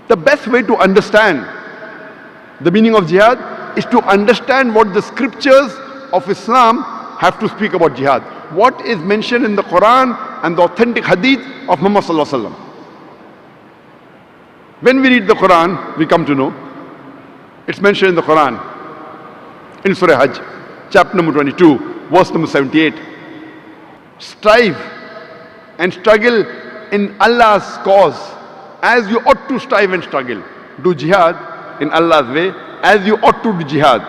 The best way to understand the meaning of jihad is to understand what the scriptures of Islam have to speak about jihad. What is mentioned in the Quran and the authentic hadith of Muhammad sallallahu alaihi wasallam. When we read the Quran, we come to know it's mentioned in the Quran in Surah Hajj, chapter number 22, verse number 78. Strive and struggle in Allah's cause as you ought to strive and struggle. Do jihad in Allah's way as you ought to do jihad,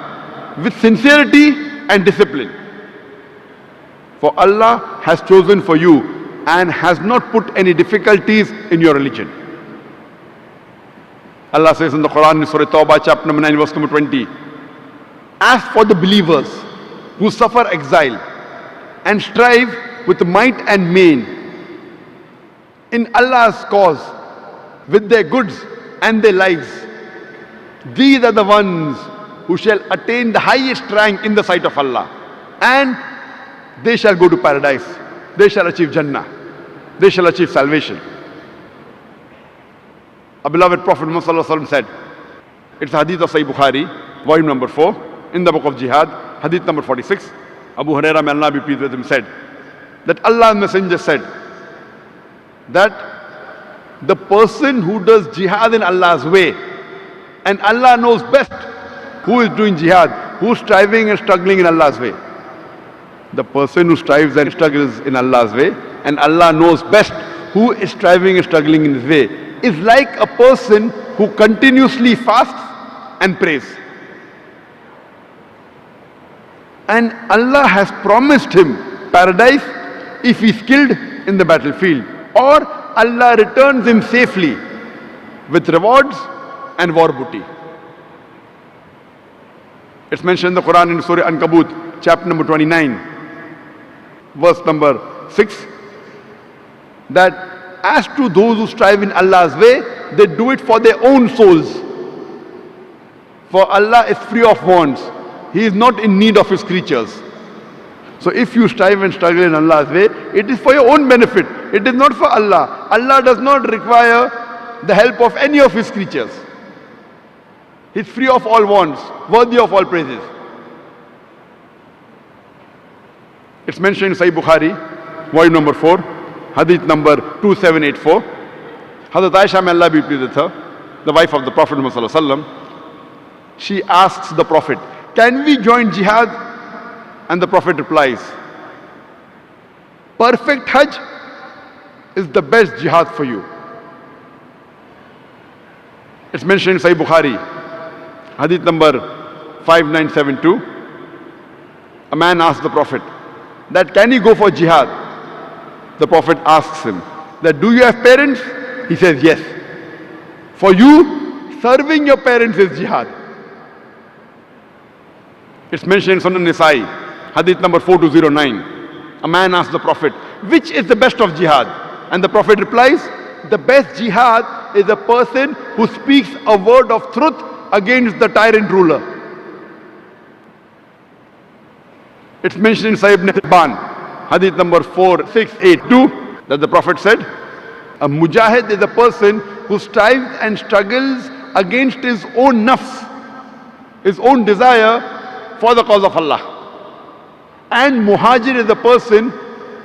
with sincerity and discipline. For Allah has chosen for you and has not put any difficulties in your religion. Allah says in the Quran in Surah Tawbah, chapter number 9, verse number 20. As for the believers who suffer exile and strive with might and main in Allah's cause with their goods and their lives, these are the ones who shall attain the highest rank in the sight of Allah, and they shall go to paradise. They shall achieve Jannah. They shall achieve salvation. A beloved Prophet Muhammad sallallahu alaihi wasallam said, it's a hadith of Sahih Bukhari, volume number 4, in the book of Jihad, hadith number 46. Abu Hurairah, may Allah be pleased with him, said that Allah's Messenger said that the person who does jihad in Allah's way, and Allah knows best who is doing jihad, who is striving and struggling in Allah's way. The person who strives and struggles in Allah's way, and Allah knows best who is striving and struggling in His way, is like a person who continuously fasts and prays. And Allah has promised him paradise if he is killed in the battlefield, or Allah returns him safely with rewards and war booty. It's mentioned in the Quran in Surah Ankabut, chapter number 29, verse number 6, that as to those who strive in Allah's way, they do it for their own souls. For Allah is free of wants. He is not in need of His creatures. So if you strive and struggle in Allah's way, it is for your own benefit. It is not for Allah. Allah does not require the help of any of His creatures. He is free of all wants, worthy of all praises. It's mentioned in Sahih Bukhari, volume number 4, hadith number 2784. Hazrat Aisha, may Allah be pleased with her, the wife of the Prophet Muhammad sallallahu alaihi wasallam, she asks the Prophet, can we join jihad? And the Prophet replies, perfect Hajj is the best jihad for you. It's mentioned in Sahih Bukhari, hadith number 5972. A man asked the Prophet that can he go for jihad? The Prophet asks him that do you have parents? He says yes. For you, serving your parents is jihad. It's mentioned in Sunan Nisa'i, hadith number 4209. A man asks the Prophet, which is the best of jihad? And the Prophet replies, the best jihad is a person who speaks a word of truth against the tyrant ruler. It's mentioned in Sahih Ibn Hibban, hadith number 4682, that the Prophet said, a mujahid is a person who strives and struggles against his own nafs, his own desire for the cause of Allah. And muhajir is a person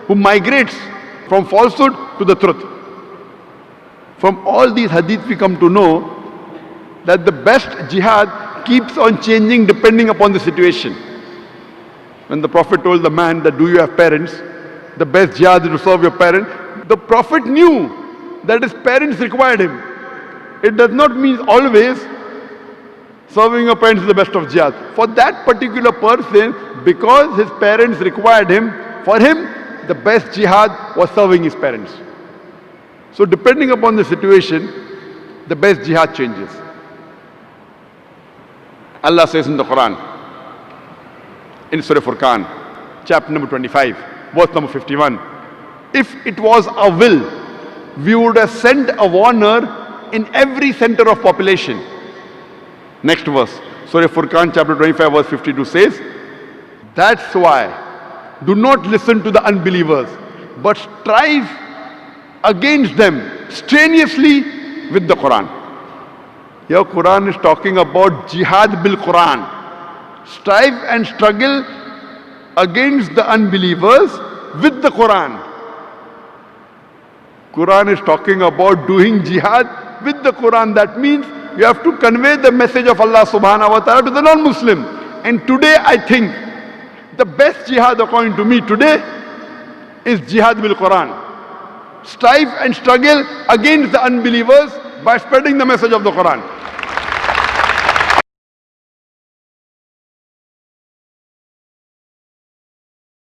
who migrates from falsehood to the truth. From all these hadiths we come to know that the best jihad keeps on changing depending upon the situation. When the Prophet told the man that do you have parents, the best jihad is to serve your parents, the Prophet knew that his parents required him. It does not mean always serving your parents is the best of jihad. For that particular person, because his parents required him, for him the best jihad was serving his parents. So depending upon the situation, the best jihad changes. Allah says in the Quran, in Surah Furqan, chapter number 25, verse number 51, if it was our will, we would have sent a warner in every center of population. Next verse, Surah Furqan, chapter 25, verse 52 says, that's why do not listen to the unbelievers, but strive against them strenuously with the Quran. Here Quran is talking about jihad bil Quran. Strive and struggle against the unbelievers with the Quran. Quran is talking about doing jihad with the Quran. That means you have to convey the message of Allah subhanahu wa ta'ala to the non-Muslim. And today I think the best jihad according to me today is jihad bil Quran. Strive and struggle against the unbelievers by spreading the message of the Quran.